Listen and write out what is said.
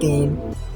3،